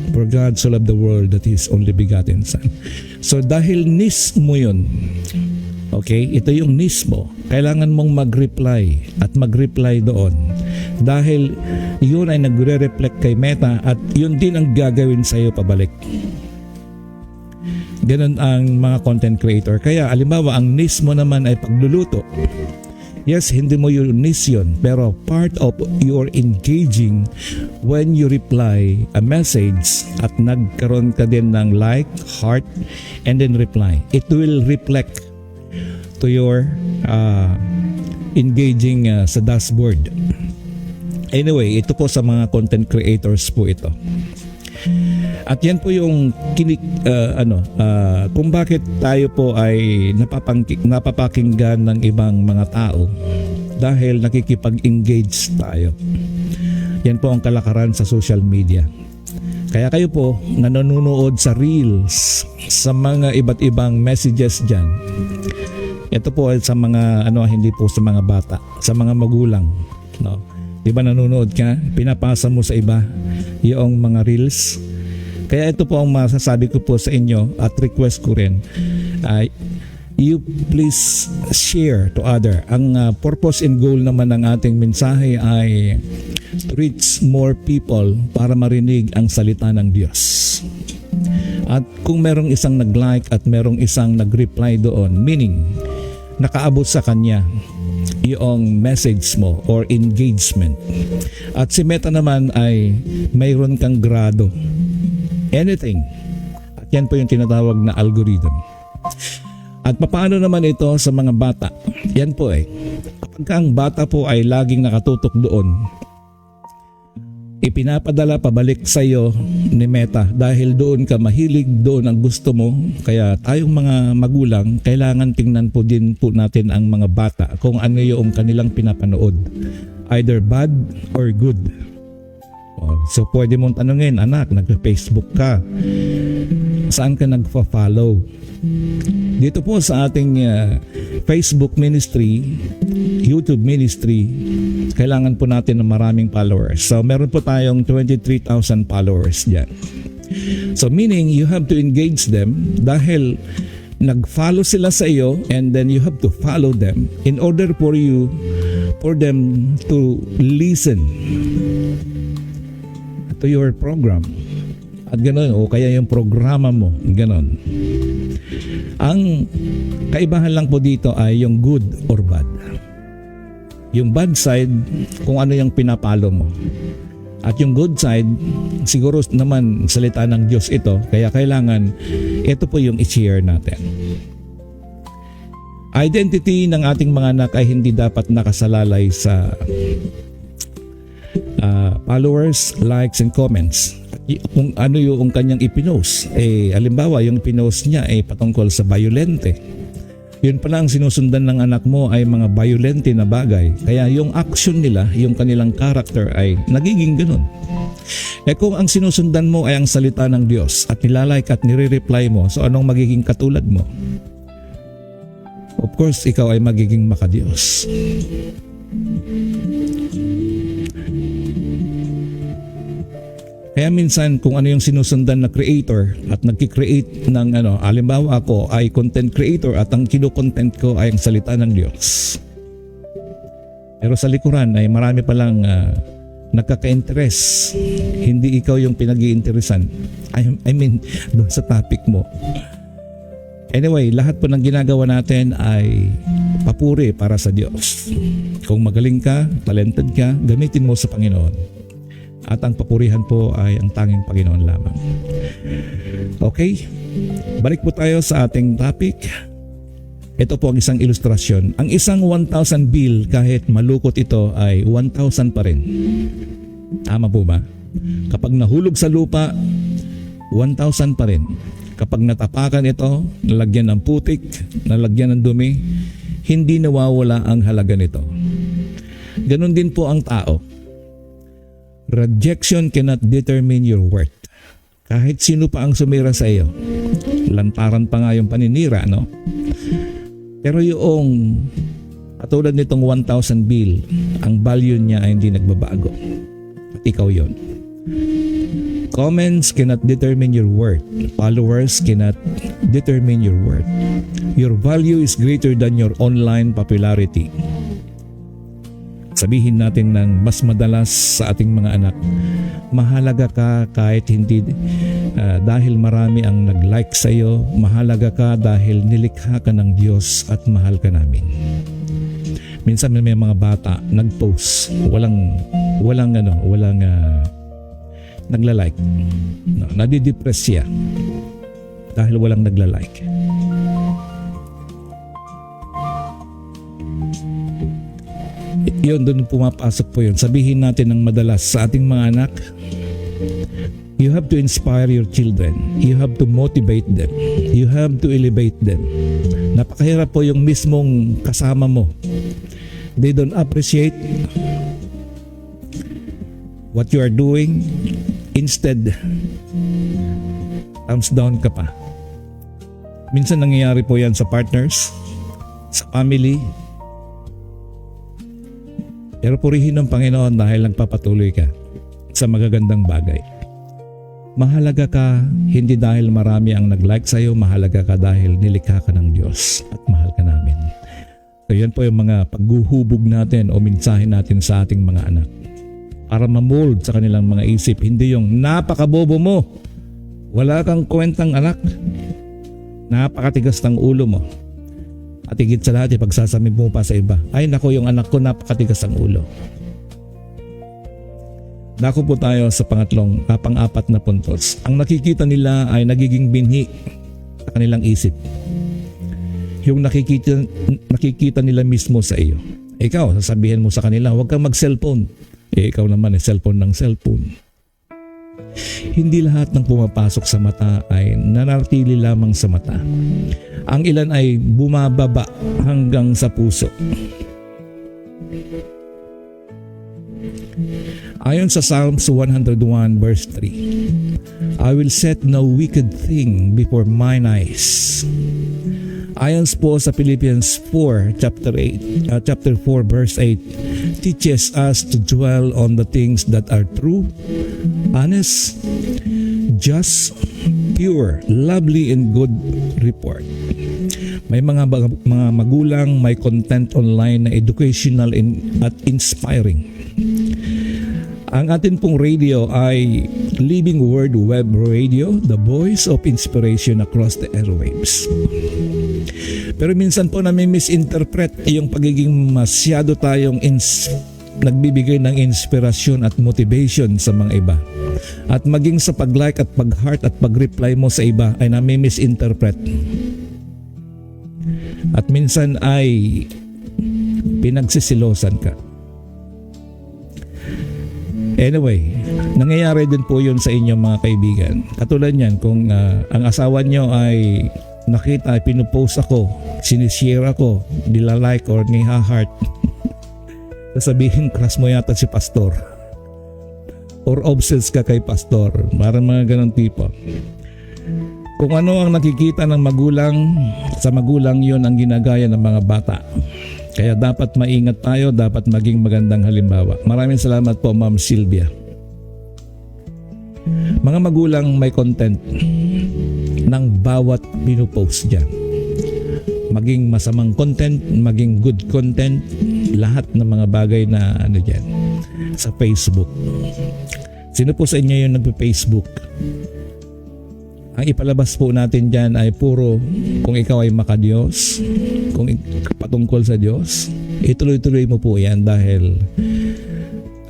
S1: for God so loved the world that His only begotten Son. So dahil niche mo yun, okay, ito yung niche mo, kailangan mong mag-reply at mag-reply doon. Dahil yun ay nagre-reflect kay Meta at yun din ang gagawin sa iyo pabalik. Ganun ang mga content creator. Kaya halimbawa, ang niche mo naman ay pagluluto. Yes, hindi mo yun niche yun, pero part of your engaging when you reply a message at nagkaroon ka din ng like, heart, and then reply. It will reflect to your engaging sa dashboard. Anyway, ito po sa mga content creators po ito. At yan po yung kung bakit tayo po ay napapakinggan ng ibang mga tao dahil nakikipag-engage tayo. Yan po ang kalakaran sa social media. Kaya kayo po na nanonood sa reels, sa mga iba't ibang messages dyan, ito po ay sa mga hindi po sa mga bata, sa mga magulang, no? Diba nanonood ka, pinapasa mo sa iba yung mga reels. Kaya ito po ang masasabi ko po sa inyo at request ko rin ay you please share to other. Ang purpose and goal naman ng ating mensahe ay to reach more people para marinig ang salita ng Diyos. At kung merong isang nag-like at merong isang nag-reply doon, meaning nakaabot sa kanya yung message mo or engagement. At si Meta naman ay mayroon kang grado. Anything. At yan po yung tinatawag na algorithm. At paano naman ito sa mga bata? Yan po kapag ang bata po ay laging nakatutok doon, ipinapadala pabalik sa iyo ni Meta dahil doon ka mahilig, doon ang gusto mo. Kaya tayong mga magulang, kailangan tingnan po din po natin ang mga bata kung ano yung kanilang pinapanood. Either bad or good. So pwede mong tanungin, anak, nag-Facebook ka. Saan ka nagfa-follow? Dito po sa ating Facebook ministry, YouTube ministry, kailangan po natin ng maraming followers. So meron po tayong 23,000 followers dyan. So meaning you have to engage them dahil nag-follow sila sa iyo, and then you have to follow them in order for them to listen to your program. At ganoon, o kaya yung programa mo, ganoon. Ang kaibahan lang po dito ay yung good or bad. Yung bad side, kung ano yung pinapalo mo. At yung good side, siguro naman salita ng Diyos ito, kaya kailangan ito po yung i-share natin. Identity ng ating mga anak ay hindi dapat nakasalalay sa followers, likes, and comments. Kung ano yung kanyang ipinost. Halimbawa, yung pinost niya ay patungkol sa violente. Yun pala ang sinusundan ng anak mo ay mga violente na bagay. Kaya yung action nila, yung kanilang character ay nagiging ganun. Kung ang sinusundan mo ay ang salita ng Diyos at nilalike at nire-reply mo, so anong magiging katulad mo? Of course, ikaw ay magiging makadiyos. Kaya minsan kung ano yung sinusundan na creator at nagki-create ng halimbawa ako ay content creator at ang kino-content ko ay ang salita ng Diyos. Pero sa likuran ay marami palang nagkaka-interest. Hindi ikaw yung pinag-iinteresan. I mean, doon sa topic mo. Anyway, lahat po ng ginagawa natin ay papuri para sa Diyos. Kung magaling ka, talented ka, gamitin mo sa Panginoon. At ang papurihan po ay ang tanging Panginoon lamang. Okay, balik po tayo sa ating topic. Ito po ang isang ilustrasyon. Ang isang 1,000 bill, kahit malukot ito, ay 1,000 pa rin. Tama po ba? Kapag nahulog sa lupa, 1,000 pa rin. Kapag natapakan ito, nalagyan ng putik, nalagyan ng dumi, hindi nawawala ang halaga nito. Ganon din po ang tao. Rejection cannot determine your worth. Kahit sino pa ang sumira sa iyo. Lantaran pa nga yung paninira, no? Pero yung katulad nitong 1,000 bill, ang value niya ay hindi nagbabago. At ikaw yon. Comments cannot determine your worth. Followers cannot determine your worth. Your value is greater than your online popularity. Sabihin natin ng mas madalas sa ating mga anak, mahalaga ka kahit hindi dahil marami ang nag-like sa iyo, mahalaga ka dahil nilikha ka ng Diyos at mahal ka namin. Minsan may mga bata nag-post, walang nagla-like. No, nadidepress siya dahil walang nagla-like. Yun, doon pumapasok po yun. Sabihin natin ng madalas sa ating mga anak, you have to inspire your children. You have to motivate them. You have to elevate them. Napakahirap po yung mismong kasama mo. They don't appreciate what you are doing. Instead, thumbs down ka pa. Minsan nangyayari po yan sa partners, sa family. Pero purihin ng Panginoon dahil nagpapatuloy ka sa magagandang bagay. Mahalaga ka hindi dahil marami ang nag-like sa'yo, mahalaga ka dahil nilikha ka ng Diyos at mahal ka namin. So yan po yung mga paghuhubog natin o mensahe natin sa ating mga anak. Para ma-mold sa kanilang mga isip, hindi yung napakabobo mo, wala kang kwentang anak, napakatigas ng ulo mo. At higit sa lahat, pagsasabi mo pa sa iba, ay nako, yung anak ko napakatigas ang ulo. Dako po tayo sa pang-apat na puntos. Ang nakikita nila ay nagiging binhi sa kanilang isip. Yung nakikita nila mismo sa iyo. Ikaw, sasabihin mo sa kanila, huwag kang mag-cellphone. Ikaw naman cellphone ng cellphone. Hindi lahat ng pumapasok sa mata ay nanatili lamang sa mata. Ang ilan ay bumababa hanggang sa puso. Ayon sa Psalms 101 verse 3, I will set no wicked thing before mine eyes. Ayon po sa Philippians 4 chapter 4 verse 8, teaches us to dwell on the things that are true, honest, just, pure, lovely, and good report. May mga magulang, may content online na educational at inspiring. Ang atin pong radio ay Living Word Web Radio, the voice of inspiration across the airwaves. Pero minsan po nami-misinterpret yung pagiging masyado tayong nagbibigay ng inspirasyon at motivation sa mga iba. At maging sa pag-like at pag-heart at pag-reply mo sa iba ay nami-misinterpret. At minsan ay pinagsisilosan ka. Anyway, nangyayari din po yun sa inyong mga kaibigan. Katulad yan, kung ang asawa nyo ay nakita, pinupost ako, sinishare ako, nilalike or niha-heart, sasabihin, crush mo yata si pastor. Or obsessed ka kay pastor. Parang mga ganong tipo. Kung ano ang nakikita ng magulang, sa magulang yon ang ginagaya ng mga bata. Kaya dapat maingat tayo, dapat maging magandang halimbawa. Maraming salamat po, Ma'am Sylvia. Mga magulang, may content ng bawat pinupost dyan. Maging masamang content, maging good content, lahat ng mga bagay na dyan sa Facebook. Sino po sa inyo yung nagpe-Facebook? Ang ipalabas po natin dyan ay puro kung ikaw ay makadiyos, kung patungkol sa Diyos, ituloy-tuloy mo po yan dahil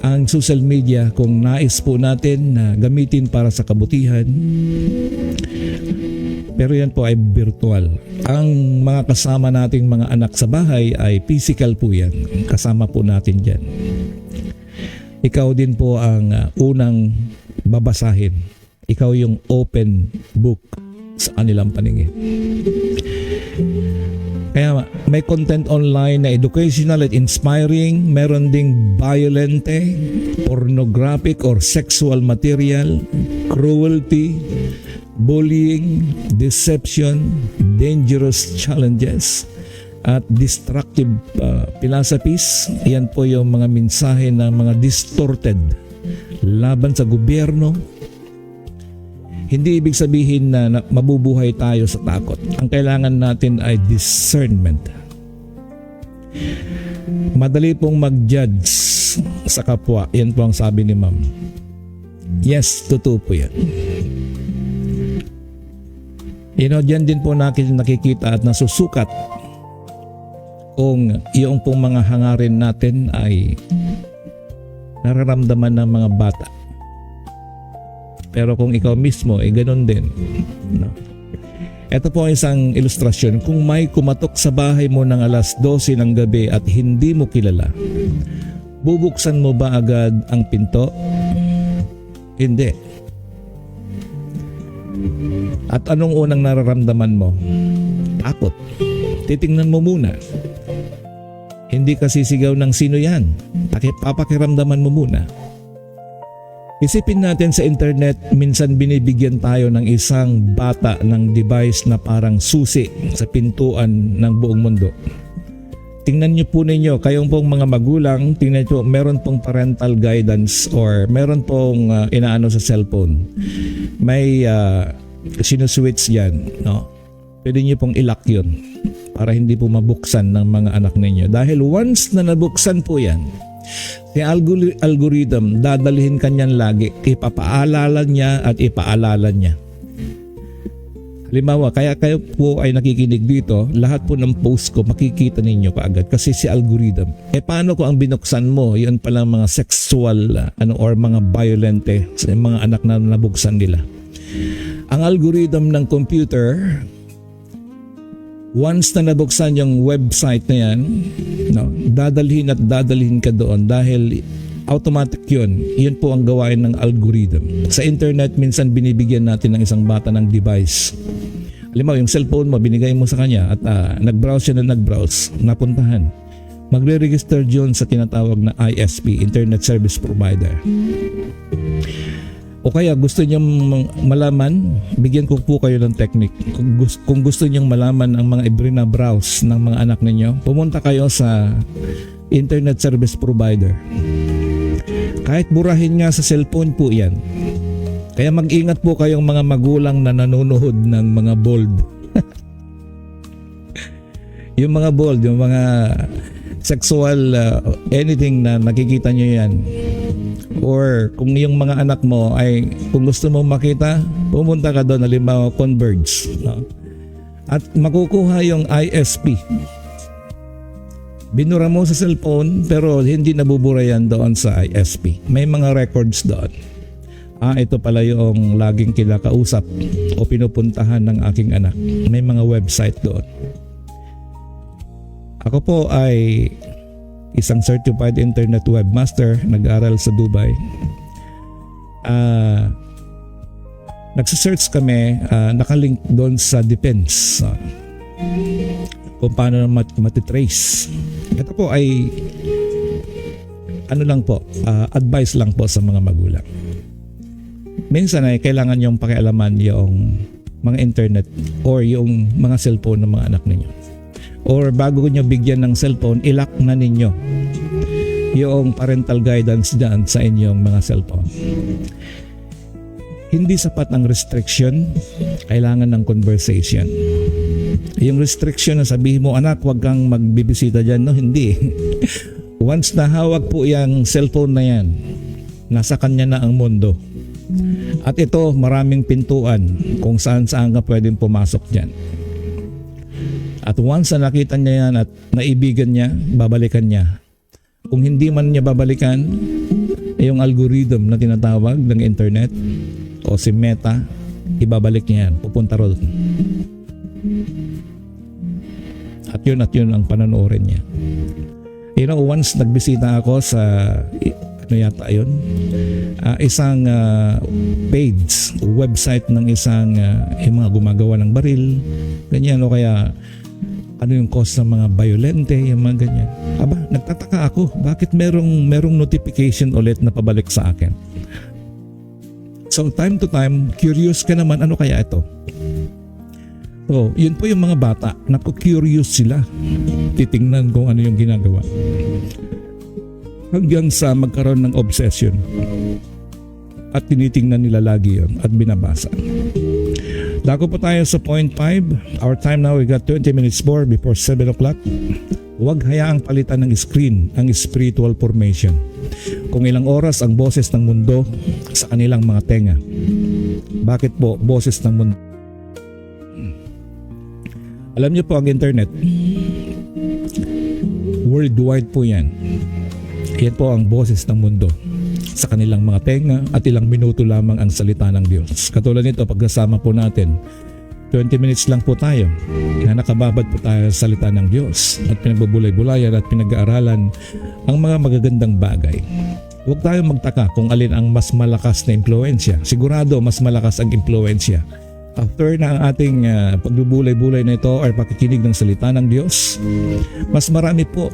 S1: ang social media, kung nais po natin na gamitin para sa kabutihan, pero yan po ay virtual. Ang mga kasama nating mga anak sa bahay ay physical po yan. Kasama po natin dyan. Ikaw din po ang unang babasahin. Ikaw yung open book sa kanilang paningin. Kaya may content online na educational at inspiring, meron ding violente, pornographic or sexual material, cruelty, bullying, deception, dangerous challenges, at destructive philosophies. Yan po yung mga mensahe ng mga distorted laban sa gobyerno. Hindi ibig sabihin na mabubuhay tayo sa takot. Ang kailangan natin ay discernment. Madali pong mag-judge sa kapwa. Yan po ang sabi ni Ma'am. Yes, totoo po yan. Diyan din po natin nakikita at nasusukat kung yung pong mga hangarin natin ay nararamdaman ng mga bata. Pero kung ikaw mismo, ganun din. No? Ito po isang ilustrasyon. Kung may kumatok sa bahay mo ng alas 12 ng gabi at hindi mo kilala, bubuksan mo ba agad ang pinto? Hindi. At anong unang nararamdaman mo? Takot. Titingnan mo muna. Hindi ka sisigaw ng sino yan. Papakiramdaman mo muna. Isipin natin sa internet, minsan binibigyan tayo ng isang bata ng device na parang susi sa pintuan ng buong mundo. tingnan nyo po ninyo, kayong pong mga magulang, tingnan nyo, meron pong parental guidance or meron pong inaano sa cellphone. May sinuswitch yan, no? Pwede nyo pong ilock yun para hindi po mabuksan ng mga anak ninyo. Dahil once na nabuksan po yan, si algorithm, dadalhin kanyan lagi, ipapaalala niya at ipaalala niya. Halimbawa, kaya kayo po ay nakikinig dito, lahat po ng post ko makikita ninyo kaagad kasi si algorithm. Paano ko ang binuksan mo? Yun palang mga sexual or mga violente sa mga anak na nabuksan nila. Ang algorithm ng computer, once na nabuksan yung website na yan, no, dadalhin ka doon dahil automatic yun. Yun po ang gawain ng algorithm. Sa internet, minsan binibigyan natin ng isang bata ng device. Halimbawa, yung cellphone mo, binigay mo sa kanya at nag-browse siya na nag-browse, napuntahan. Magre-register yun sa tinatawag na ISP, Internet Service Provider. O kaya gusto niyong malaman, bigyan ko po kayo ng technique. Kung gusto niyong malaman ang mga browse ng mga anak ninyo, pumunta kayo sa Internet Service Provider. Kahit burahin nga sa cellphone po yan. Kaya mag-ingat po kayong mga magulang na nanonood ng mga bold. Yung mga bold, yung mga sexual anything na nakikita nyo yan. Or kung yung mga anak mo ay kung gusto mo makita, pumunta ka doon, halimbawa Converge. No? At makukuha yung ISP. Binura mo sa cellphone pero hindi nabubura yan doon sa ISP. May mga records doon. Ito pala yung laging kinakausap o pinupuntahan ng aking anak. May mga website doon. Ako po ay isang certified internet webmaster, nag-aral sa Dubai. Nagsisearch kami, nakalink doon sa Defense. Kung paano matitrace. Ito po ay advice lang po sa mga magulang. Minsan ay kailangan yung pakialaman yung mga internet or yung mga cellphone ng mga anak ninyo. Or bago nyo bigyan ng cellphone, ilock na ninyo yung parental guidance dyan sa inyong mga cellphone. Hindi sapat ang restriction, kailangan ng conversation. Yung restriction na sabihin mo, anak, wag kang magbibisita dyan. No, hindi. Once na hawak po yung cellphone na yan, nasa kanya na ang mundo. At ito, maraming pintuan kung saan-saan ka pwedeng pumasok dyan. At once na nakita niya yan at naibigan niya, babalikan niya. Kung hindi man niya babalikan, yung algorithm na tinatawag ng internet o si Meta, ibabalik niya yan, pupunta ron. At yun ang panonoorin niya. Once nagbisita ako sa isang page, website ng isang yung mga gumagawa ng baril, ganyan, o kaya ano yung cause ng mga violente, yung mga ganyan. Nagtataka ako, bakit merong notification ulit na pabalik sa akin? So time to time, curious ka naman, ano kaya ito? So, yun po yung mga bata, naku-curious sila. Titingnan kung ano yung ginagawa. Hanggang sa magkaroon ng obsession. At tinitingnan nila lagi yun at binabasa. Dako po tayo sa point 5. Our time now, we got 20 minutes more before 7 o'clock. Huwag hayaang palitan ng screen ang spiritual formation. Kung ilang oras ang boses ng mundo sa kanilang mga tenga. Bakit po boses ng mundo? Alam niyo po ang internet, worldwide po yan. Yan po ang boses ng mundo sa kanilang mga tenga at ilang minuto lamang ang salita ng Diyos. Katulad nito, pagkasama po natin, 20 minutes lang po tayo na nakababad po tayo sa salita ng Diyos at pinagbubulay-bulayan at pinag-aaralan ang mga magagandang bagay. Huwag tayong magtaka kung alin ang mas malakas na impluensya. Sigurado mas malakas ang impluensya. After na ang ating pagbubulay-bulay na ito or pakikinig ng salita ng Diyos, mas marami po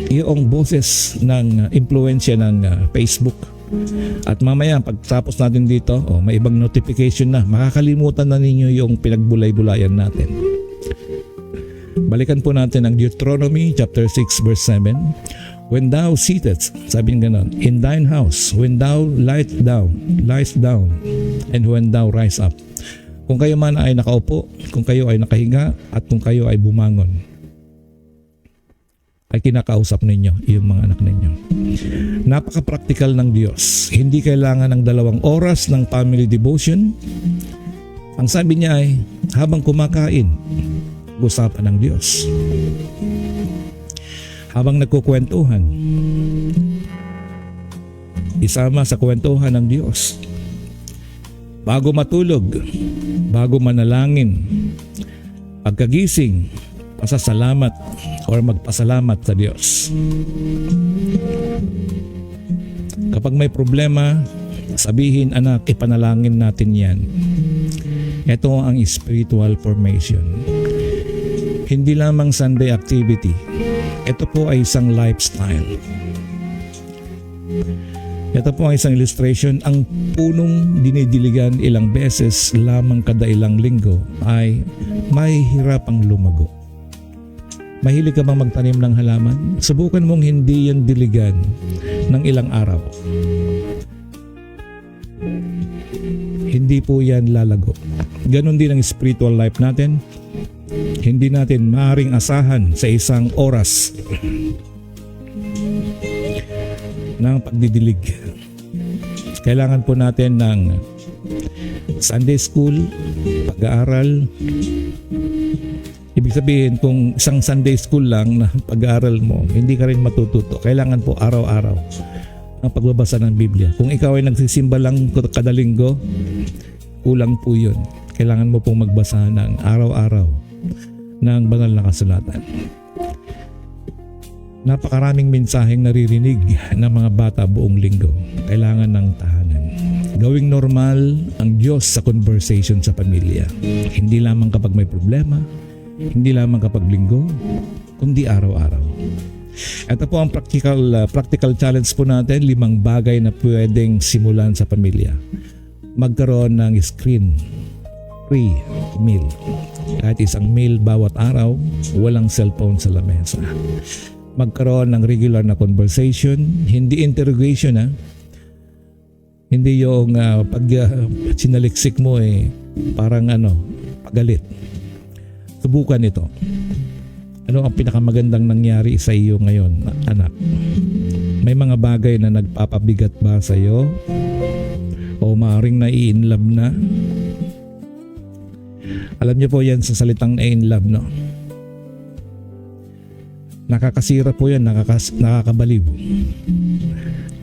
S1: yung boses ng impluensya ng Facebook. At mamaya pagtapos natin dito, may ibang notification na. Makakalimutan na ninyo yung pinagbulay-bulayan natin. Balikan po natin ang Deuteronomy chapter 6 verse 7. When thou sittest, sabi nga ganon, in thine house, when thou liest down, and when thou rise up. Kung kayo man ay nakaupo, kung kayo ay nakahiga, at kung kayo ay bumangon, ay kinakausap ninyo yung mga anak ninyo. Napaka-practical ng Diyos. Hindi kailangan ng 2 oras ng family devotion. Ang sabi niya ay, habang kumakain, usapan ng Diyos. Habang nagkukwentuhan, isama sa kwentuhan ng Diyos. Bago matulog, bago manalangin, pagkagising, pasasalamat or magpasalamat sa Diyos. Kapag may problema, sabihin, anak, ipanalangin natin yan. Ito ang spiritual formation. Hindi lamang Sunday activity. Ito po ay isang lifestyle. Ito po ay isang illustration. Ang punong dinidiligan ilang beses lamang kada ilang linggo ay may hirapang lumago. Mahilig ka bang magtanim ng halaman? Subukan mong hindi yan diligan ng ilang araw. Hindi po yan lalago. Ganon din ang spiritual life natin. Hindi natin maaaring asahan sa isang oras ng pagdidilig. Kailangan po natin ng Sunday school, pag-aaral. Ibig sabihin, kung isang Sunday school lang na pag-aaral mo, hindi ka rin matututo. Kailangan po araw-araw ang pagbabasa ng Biblia. Kung ikaw ay nagsisimba lang kada linggo, kulang po yun. Kailangan mo pong magbasa ng araw-araw ng banal na kasulatan. Napakaraming mensaheng naririnig ng mga bata buong linggo. Kailangan ng tahanan. Gawing normal ang Diyos sa conversation sa pamilya. Hindi lamang kapag may problema, hindi lamang kapag linggo, kundi araw-araw. Ito po ang practical challenge po natin, 5 bagay na pwedeng simulan sa pamilya. Magkaroon ng screen-free meal. Kahit isang meal bawat araw, walang cellphone sa lamesa. Magkaroon ng regular na conversation, hindi interrogation ha. Hindi yung pag sinaliksik mo parang pagalit. Subukan ito. Ano ang pinakamagandang nangyari sa iyo ngayon, anak? May mga bagay na nagpapabigat ba sa iyo? O maaaring nai-inlove na? Alam niyo po yan sa salitang na-inlove, no? Nakakasira po yan, nakakabaliw.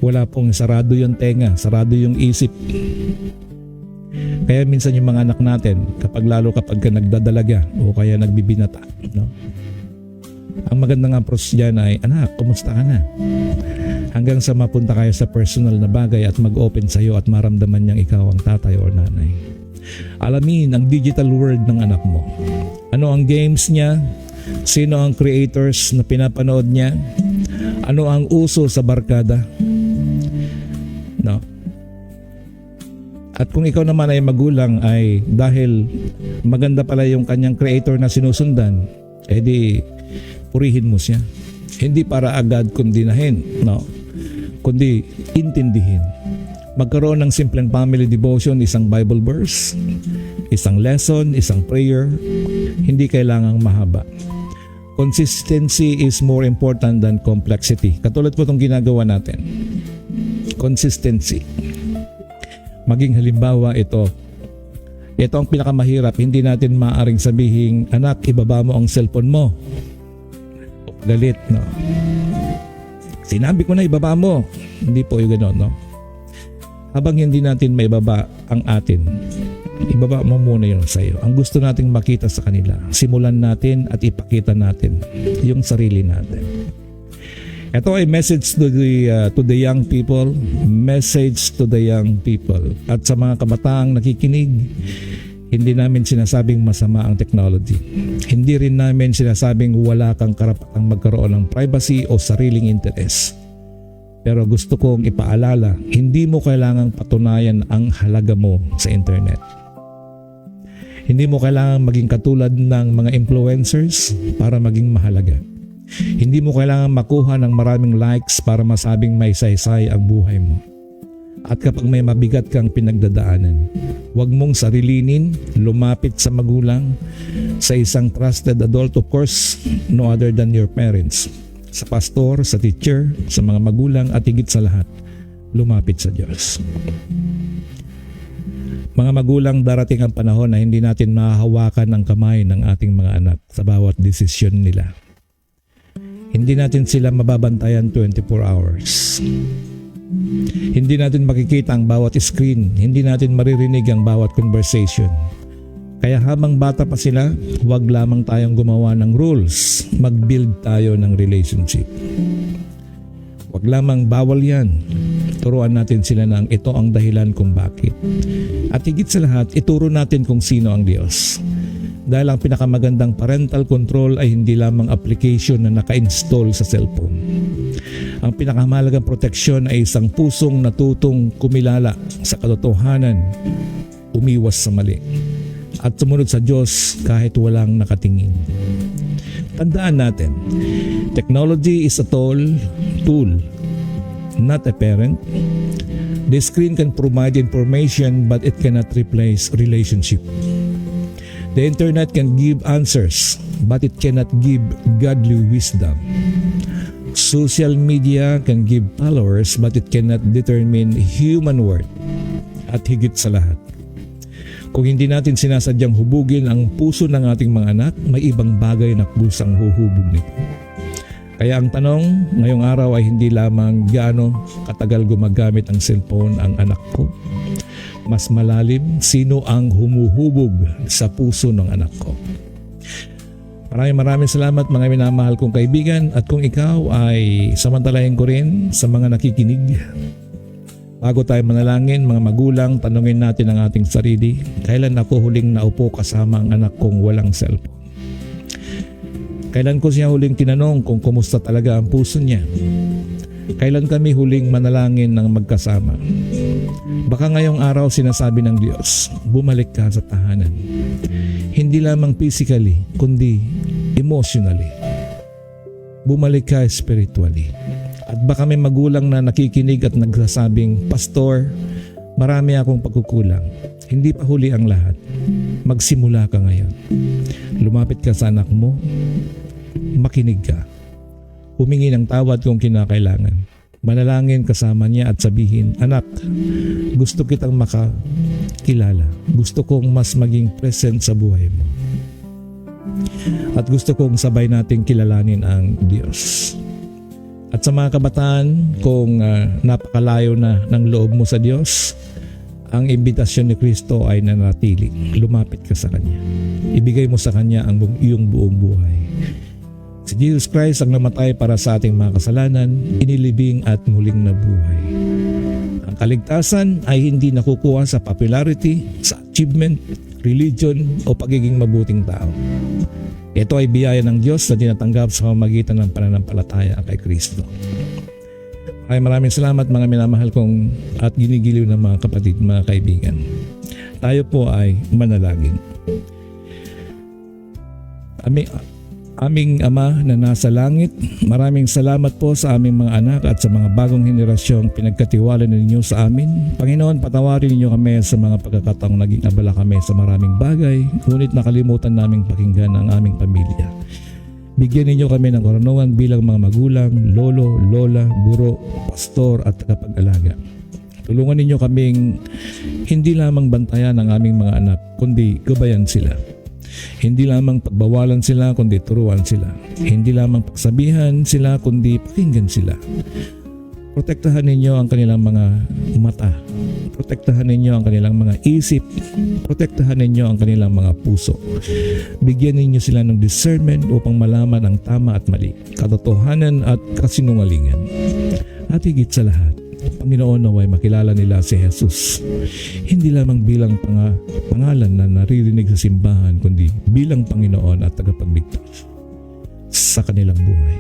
S1: Wala pong sarado yung tenga, sarado yung isip. Kaya minsan yung mga anak natin, kapag nagdadalaga o kaya nagbibinata, no? Ang magandang approach dyan ay, anak, kumusta ka na? Hanggang sa mapunta kayo sa personal na bagay at mag-open sa iyo at maramdaman niyang ikaw ang tatay o nanay. Alamin ang digital world ng anak mo. Ano ang games niya? Sino ang creators na pinapanood niya? Ano ang uso sa barkada? No? At kung ikaw naman ay magulang ay dahil maganda pala yung kanyang creator na sinusundan, edi purihin mo siya. Hindi para agad kundinahin, no? Kundi intindihin. Magkaroon ng simpleng family devotion, isang Bible verse, isang lesson, isang prayer. Hindi kailangang mahaba. Consistency is more important than complexity. Katulad po itong ginagawa natin. Consistency. Maging halimbawa ito. Ito ang pinakamahirap. Hindi natin maaaring sabihin, anak, ibaba mo ang cellphone mo. Galit, no? Sinabi ko na ibaba mo. Hindi po yung gano'n, no? Habang hindi natin maibaba ang atin, ibaba mo muna yun sa iyo. Ang gusto nating makita sa kanila, simulan natin at ipakita natin yung sarili natin. Ito ay message to the young people, message to the young people. At sa mga kabataang nakikinig, hindi namin sinasabing masama ang technology. Hindi rin namin sinasabing wala kang karapatang magkaroon ng privacy o sariling interes. Pero gusto kong ipaalala, hindi mo kailangang patunayan ang halaga mo sa internet. Hindi mo kailangan maging katulad ng mga influencers para maging mahalaga. Hindi mo kailangan makuha ng maraming likes para masabing may saysay ang buhay mo. At kapag may mabigat kang pinagdadaanan, huwag mong sarilinin, lumapit sa magulang, sa isang trusted adult, of course, no other than your parents, sa pastor, sa teacher, sa mga magulang, at higit sa lahat, lumapit sa Diyos. Mga magulang, darating ang panahon na hindi natin mahahawakan ang kamay ng ating mga anak sa bawat desisyon nila. Hindi natin sila mababantayan 24 hours. Hindi natin makikita ang bawat screen. Hindi natin maririnig ang bawat conversation. Kaya habang bata pa sila, huwag lamang tayong gumawa ng rules. Mag-build tayo ng relationship. Huwag lamang bawal yan. Turuan natin sila ng ito ang dahilan kung bakit. At higit sa lahat, ituro natin kung sino ang Diyos. Dahil ang pinakamagandang parental control ay hindi lamang application na naka-install sa cellphone. Ang pinakamahalagang proteksyon ay isang pusong natutong kumilala sa katotohanan, umiwas sa mali, at sumunod sa Diyos kahit walang nakatingin. Tandaan natin, technology is a tool, not a parent. The screen can provide information but it cannot replace relationship. The internet can give answers, but it cannot give godly wisdom. Social media can give followers, but it cannot determine human worth. At higit sa lahat, kung hindi natin sinasadyang hubugin ang puso ng ating mga anak, may ibang bagay na kusang huhubog nito. Kaya ang tanong ngayong araw ay hindi lamang gaano katagal gumagamit ang cellphone ang anak ko. Mas malalim, sino ang humuhubog sa puso ng anak ko. Maraming salamat mga minamahal kong kaibigan, at kung ikaw ay samantalahin ko rin sa mga nakikinig. Bago tayo manalangin, mga magulang, tanungin natin ang ating sarili, kailan ako huling naupo kasama ang anak kong walang cellphone? Kailan ko siya huling tinanong kung kumusta talaga ang puso niya? Kailan kami huling manalangin ng magkasama? Baka ngayong araw sinasabi ng Diyos, bumalik ka sa tahanan. Hindi lamang physically, kundi emotionally. Bumalik ka spiritually. At baka may magulang na nakikinig at nagsasabing, Pastor, marami akong pagkukulang. Hindi pa huli ang lahat. Magsimula ka ngayon. Lumapit ka sa anak mo. Makinig ka. Humingi ng tawad kung kinakailangan. Manalangin kasama niya at sabihin, Anak, gusto kitang makakilala. Gusto kong mas maging present sa buhay mo. At gusto kong sabay nating kilalanin ang Diyos. At sa mga kabataan, kung napakalayo na ng loob mo sa Diyos, ang imbitasyon ni Kristo ay nanatili. Lumapit ka sa Kanya. Ibigay mo sa Kanya ang iyong buong buhay. Si Jesus Christ ang namatay para sa ating mga kasalanan, inilibing at muling nabuhay. Ang kaligtasan ay hindi nakukuha sa popularity, sa achievement, religion o pagiging mabuting tao. Ito ay biyaya ng Diyos na tinatanggap sa pamamagitan ng pananampalataya kay Kristo. Maraming salamat mga minamahal kong at ginigiliw ng mga kapatid, mga kaibigan. Tayo po ay manalangin. Aming Ama na nasa langit, maraming salamat po sa aming mga anak at sa mga bagong henerasyong pinagkatiwala ninyo sa amin. Panginoon, patawarin ninyo kami sa mga pagkakataong naging abala kami sa maraming bagay, ngunit nakalimutan naming pakinggan ang aming pamilya. Bigyan ninyo kami ng karunungan bilang mga magulang, lolo, lola, guro, pastor at tagapag-alaga. Tulungan ninyo kaming hindi lamang bantayan ang aming mga anak, kundi gabayan sila. Hindi lamang pagbawalan sila, kundi turuan sila. Hindi lamang pagsabihan sila, kundi pakinggan sila. Protektahan ninyo ang kanilang mga mata. Protektahan ninyo ang kanilang mga isip. Protektahan ninyo ang kanilang mga puso. Bigyan ninyo sila ng discernment upang malaman ang tama at mali, katotohanan at kasinungalingan. At higit sa lahat, Panginoon, naway makilala nila si Jesus hindi lamang bilang pangalan na naririnig sa simbahan, kundi bilang Panginoon at tagapagligtas sa kanilang buhay.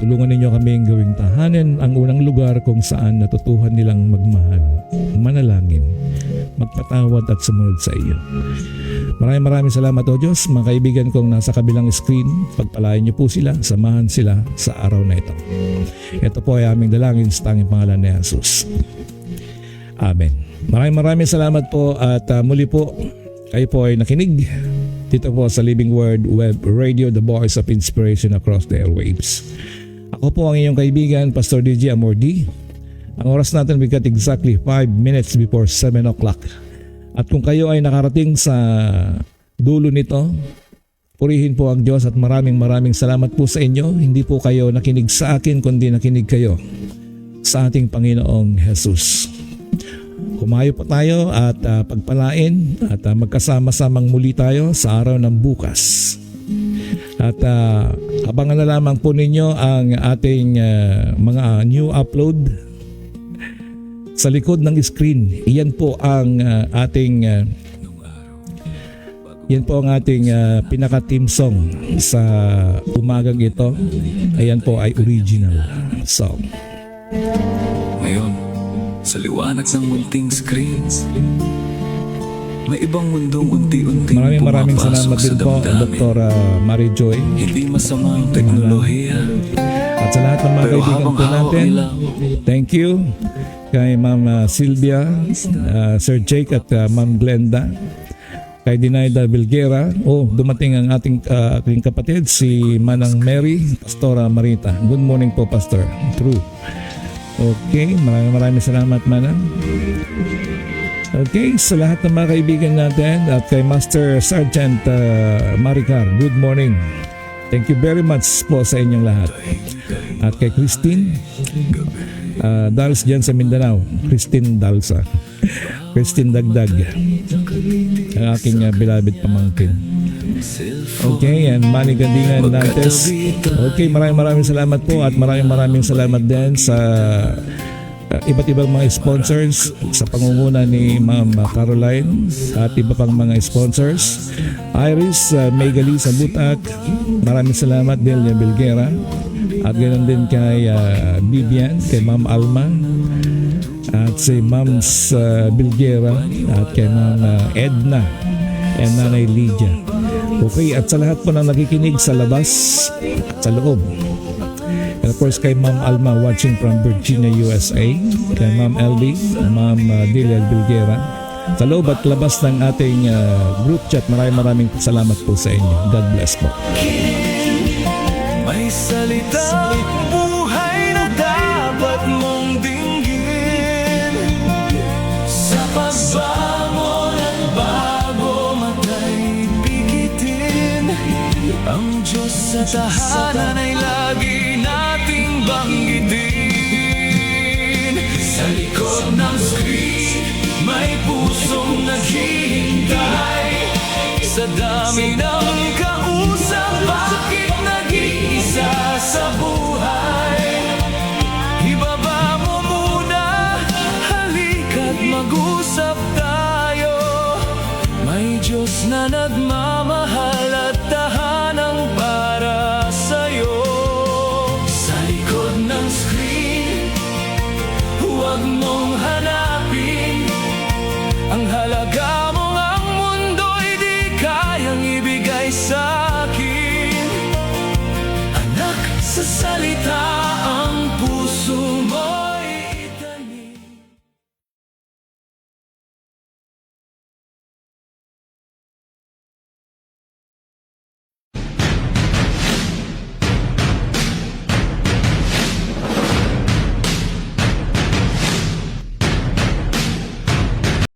S1: Tulungan ninyo kaming gawing tahanan ang unang lugar kung saan natutuhan nilang magmahal, manalangin, magpatawad at sumunod sa iyo. Maraming salamat o Diyos, mga kaibigan kong nasa kabilang screen. Pagpalain niyo po sila, samahan sila sa araw na ito. Ito po ay aming dalangin sa tanging pangalan ni Jesus. Amen. Maraming salamat po at muli po kayo po ay nakinig dito po sa Living Word Web Radio, the voice of inspiration across the airwaves. Ako po ang inyong kaibigan, Pastor DJ Amordi. Ang oras natin bigat exactly 5 minutes before 7 o'clock. At kung kayo ay nakarating sa dulo nito, purihin po ang Diyos at maraming salamat po sa inyo. Hindi po kayo nakinig sa akin, kundi nakinig kayo sa ating Panginoong Jesus. Kumayo po tayo at pagpalain at magkasama-samang muli tayo sa araw ng bukas. At abangan na lamang po ninyo ang ating mga new upload sa likod ng screen. Iyan po ang ating pinaka-team song sa umagang ito. Ayan po ay original song.
S2: Ngayon, sa liwanag ng munting screens, may ibang mundong unti-unting
S1: Maraming salamat
S2: pumapasok
S1: din
S2: sa
S1: po,
S2: damdamin.
S1: Dr. Mary Joy.
S2: Hindi masama ang teknolohiya,
S1: At sa lahat ng mga
S2: pero
S1: kaibigan
S2: habang
S1: po
S2: hawak
S1: natin,
S2: nila,
S1: thank you kay Ma'am Sylvia, Sir Jake at Ma'am Glenda, kay Dinaida Bilguera. Dumating ang ating kapatid, si Manang Mary, Pastora Marita. Good morning po, Pastor. True. Okay, maraming salamat, Manang. Okay, sa lahat ng mga kaibigan natin at kay Master Sergeant Maricar, good morning. Thank you very much po sa inyong lahat. At kay Christine Dals dyan sa Mindanao, Christine Dalsa, Christine Dagdag, ang aking beloved pamangkin. Okay, and Manny Gandingan Nantes. Okay, maraming salamat po at maraming salamat din sa iba't ibang mga sponsors sa pangunguna ni Ma'am Caroline at iba pang mga sponsors. Iris Megali sa Butak, maraming salamat din Delia Bilguera, at ganoon din kay Vivian, kay Ma'am Alma, at si Ma'am Bilguera, at kay Ma'am Edna and Nanay Lydia. Okay, at sa lahat po na nakikinig sa labas at sa loob. And of course kay Ma'am Alma watching from Virginia, USA, kay Ma'am LB, Ma'am Delia Bilguera, sa loob at labas ng ating group chat. Maraming salamat po sa inyo. God bless po.
S2: may salitang buhay na dapat mong dinggin. Sa pagbangon at bago mata'y pigitin, ang Diyos sa tahanan ay lagi nating banggitin. Sa likod ng screen, may pusong naghihintay. Sa dami ng kausap, bakit nag-iisa sa buhay? Ibaba mo muna, halika't mag-usap tayo. May Diyos na nagmamahal